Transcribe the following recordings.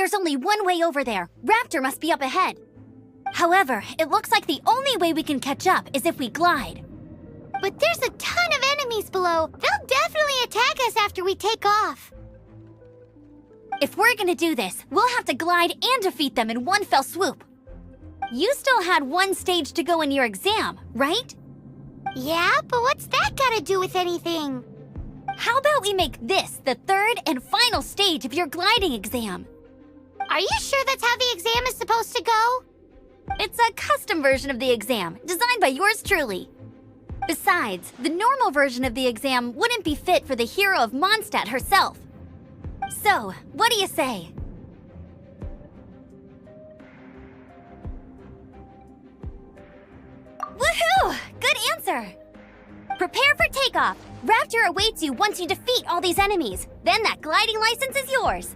there's only one way over there. Raptor must be up ahead. However, it looks like the only way we can catch up is if we glide. But there's a ton of enemies below. They'll definitely attack us after we take off. If we're gonna do this, we'll have to glide and defeat them in one fell swoop. You still had one stage to go in your exam, right? Yeah, but what's that gotta do with anything? How about we make this the third and final stage of your gliding exam? Are you sure that's how the exam is supposed to go? It's a custom version of the exam, designed by yours truly. Besides, the normal version of the exam wouldn't be fit for the hero of Mondstadt herself. So, what do you say? Woohoo! Good answer! Prepare for takeoff. Raptor awaits you once you defeat all these enemies. Then that gliding license is yours.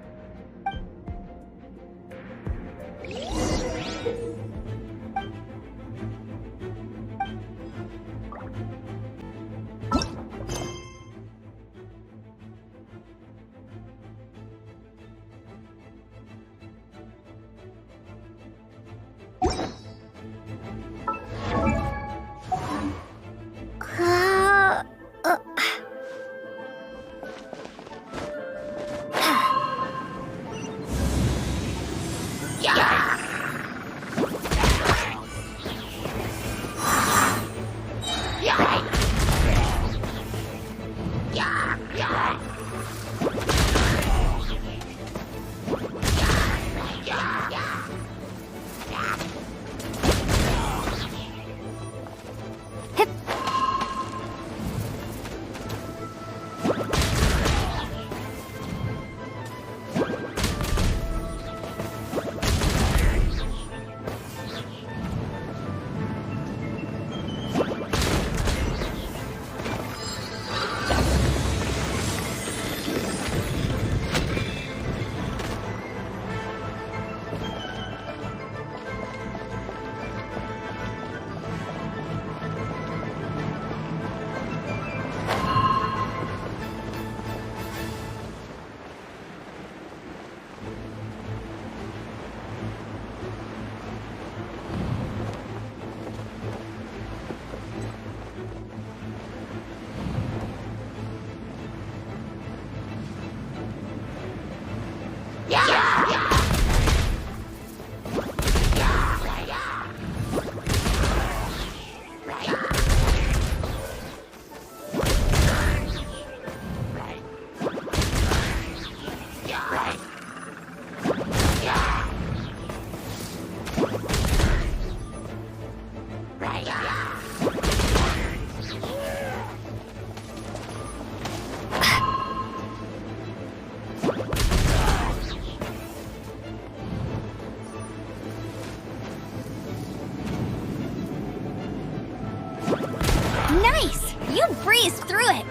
Nice! You breezed through it!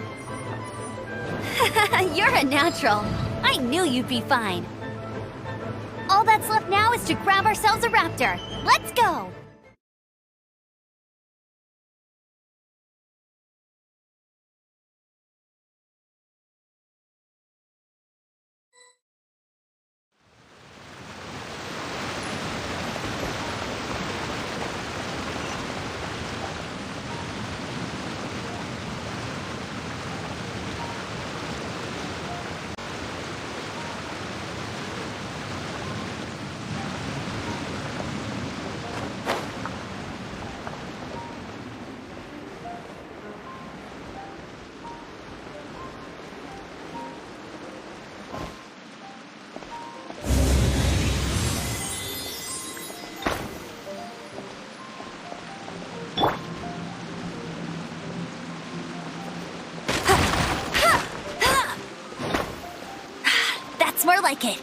You're a natural. I knew you'd be fine. All that's left now is to grab ourselves a raptor. Let's go! More like it.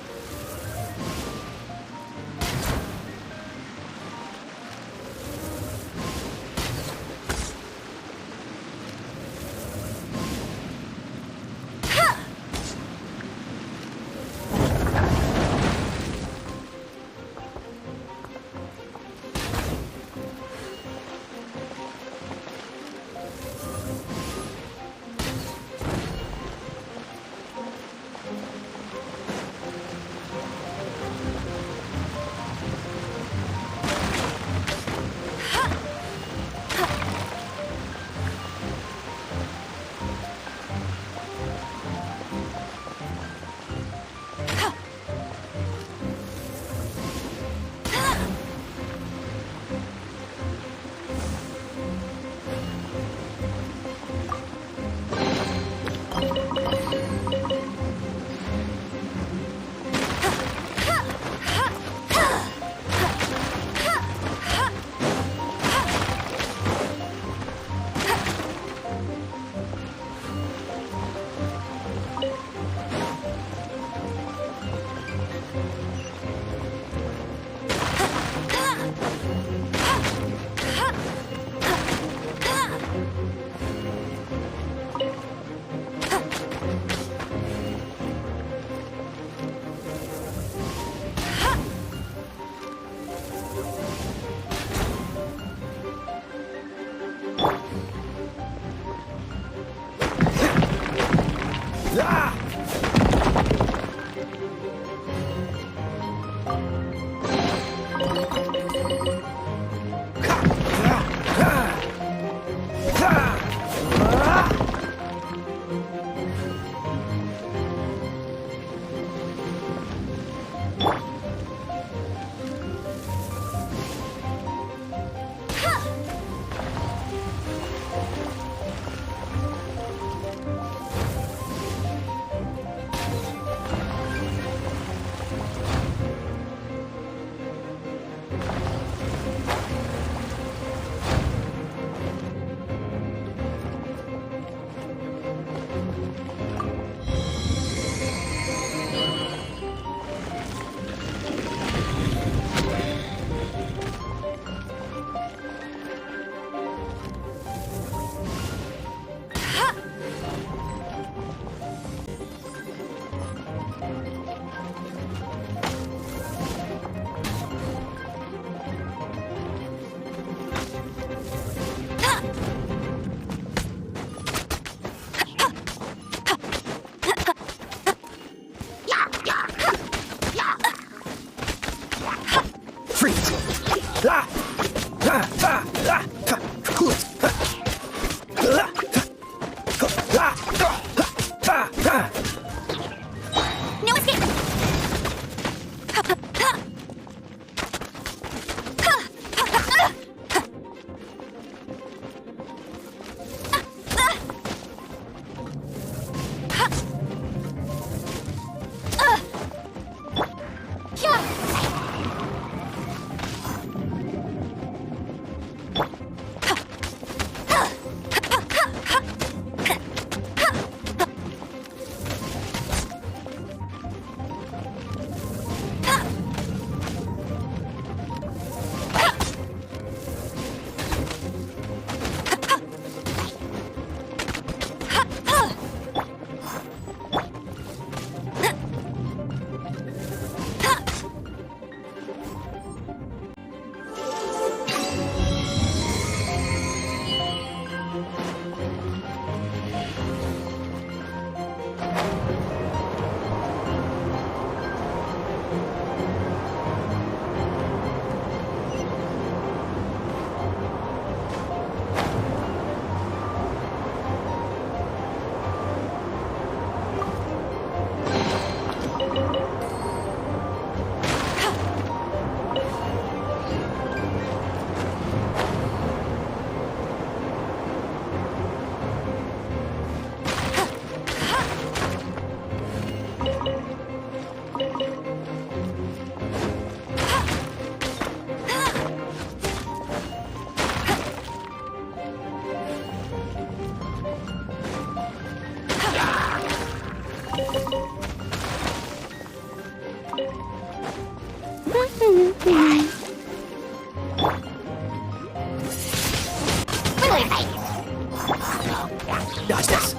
Dodge this.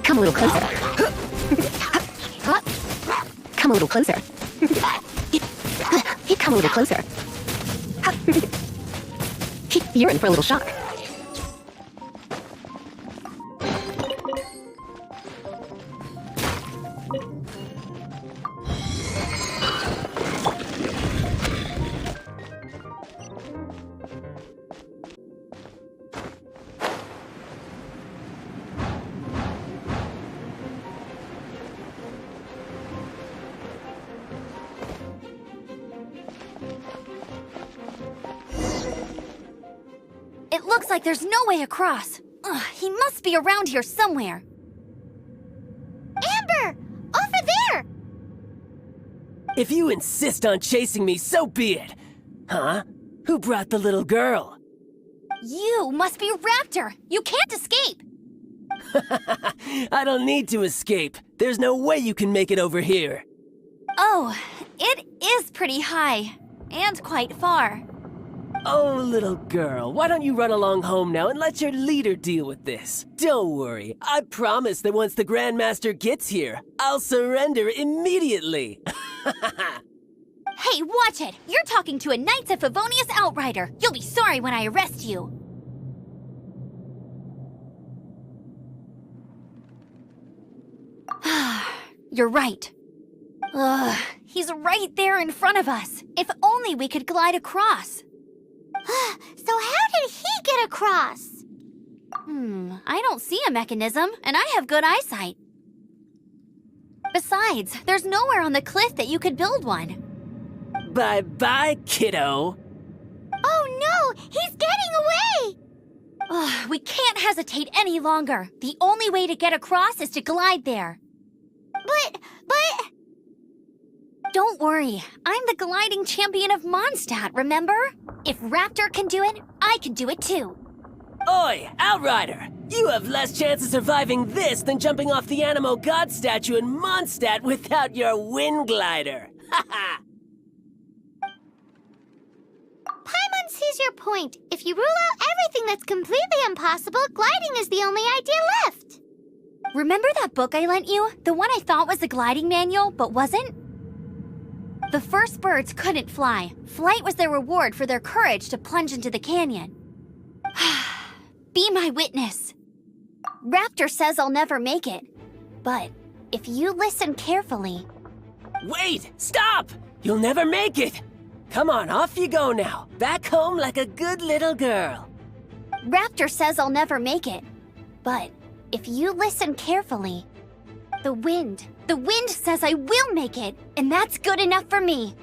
Come a little closer. Come a little closer. Come a little closer. You're in for a little shock. It looks like there's no way across. Ugh, he must be around here somewhere. Amber! Over there! If you insist on chasing me, so be it. Huh? Who brought the little girl? You must be Raptor. You can't escape. I don't need to escape. There's no way you can make it over here. Oh, it is pretty high. And quite far. Oh, little girl, why don't you run along home now and let your leader deal with this? Don't worry, I promise that once the Grandmaster gets here, I'll surrender immediately. Hey, watch it! You're talking to a Knights of Favonius Outrider. You'll be sorry when I arrest you. You're right. Ugh, he's right there in front of us. If only we could glide across. So how did he get across? I don't see a mechanism, and I have good eyesight. Besides, there's nowhere on the cliff that you could build one. Bye-bye, kiddo. Oh no! He's getting away! Ugh, we can't hesitate any longer. The only way to get across is to glide there. But... Don't worry, I'm the gliding champion of Mondstadt, remember? If Raptor can do it, I can do it too. Oi, Outrider! You have less chance of surviving this than jumping off the Animo God statue in Mondstadt without your wind glider. Haha! Paimon sees your point. If you rule out everything that's completely impossible, gliding is the only idea left. Remember that book I lent you? The one I thought was a gliding manual, but wasn't? The first birds couldn't fly. Flight was their reward for their courage to plunge into the canyon. Be my witness. Raptor says I'll never make it. But if you listen carefully... Wait! Stop! You'll never make it! Come on, off you go now. Back home like a good little girl. Raptor says I'll never make it. But if you listen carefully... The wind says I will make it, and that's good enough for me.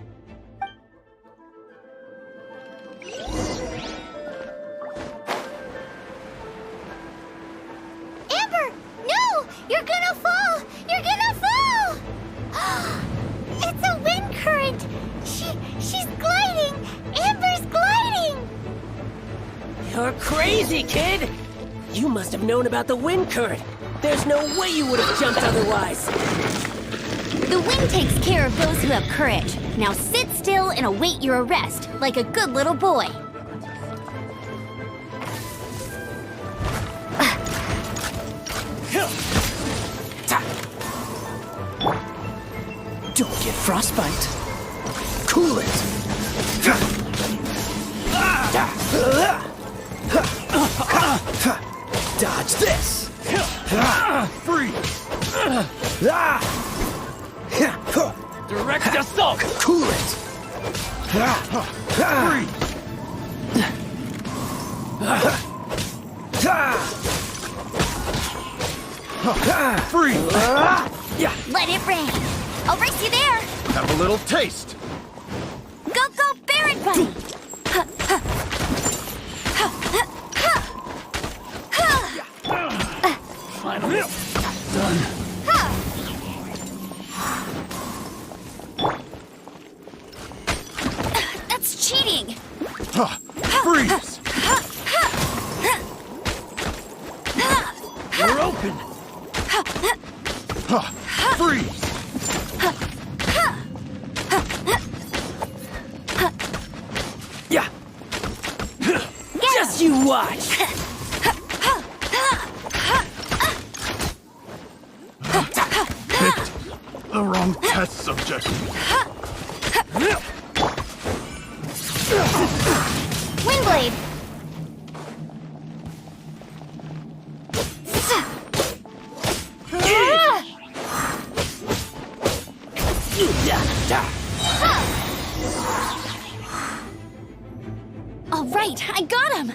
Amber! No! You're gonna fall! You're gonna fall! It's a wind current! She's gliding! Amber's gliding! You're crazy, kid! You must have known about the wind current. There's no way you would have jumped otherwise. The wind takes care of those who have courage. Now sit still and await your arrest, like a good little boy. Don't get frostbite. Cool it. Dodge this. Freeze. Direct assault. Cool it. Freeze. Let it rain. I'll race you there. Have a little taste. Go, go, Barret Bunny. Finally done. That's cheating. Freeze. You're open. Freeze. watch! Picked the wrong test subject. Windblade! All right, I got him!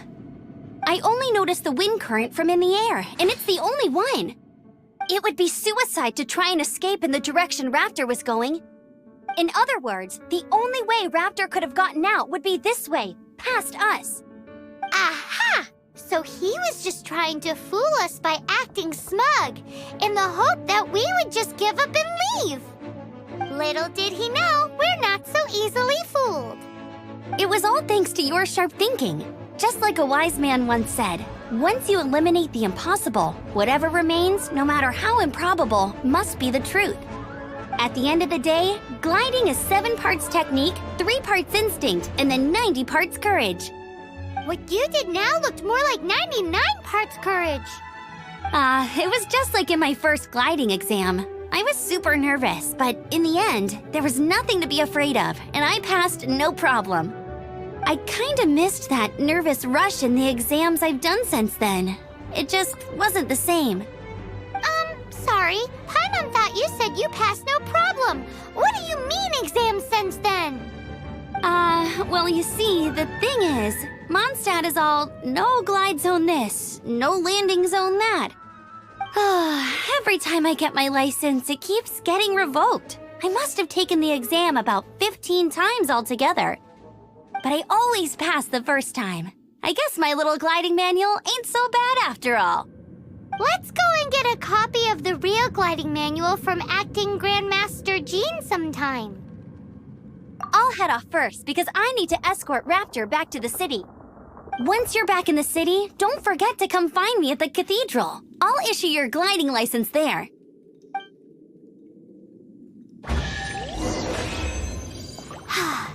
I only noticed the wind current from in the air, and it's the only one. It would be suicide to try and escape in the direction Raptor was going. In other words, the only way Raptor could have gotten out would be this way, past us. Aha! So he was just trying to fool us by acting smug, in the hope that we would just give up and leave. Little did he know, we're not so easily fooled. It was all thanks to your sharp thinking. Just like a wise man once said, once you eliminate the impossible, whatever remains, no matter how improbable, must be the truth. At the end of the day, gliding is 7 parts technique, 3 parts instinct, and then 90 parts courage. What you did now looked more like 99 parts courage. It was just like in my first gliding exam. I was super nervous, but in the end, there was nothing to be afraid of, and I passed no problem. I kinda missed that nervous rush in the exams I've done since then. It just wasn't the same. Sorry. Paimon thought you said you passed no problem. What do you mean exams since then? Well, you see, the thing is, Mondstadt is all no glide zone this, no landing zone that. Every time I get my license, it keeps getting revoked. I must have taken the exam about 15 times altogether. But I always pass the first time. I guess my little gliding manual ain't so bad after all. Let's go and get a copy of the real gliding manual from Acting Grandmaster Jean sometime. I'll head off first because I need to escort Raptor back to the city. Once you're back in the city, don't forget to come find me at the cathedral. I'll issue your gliding license there.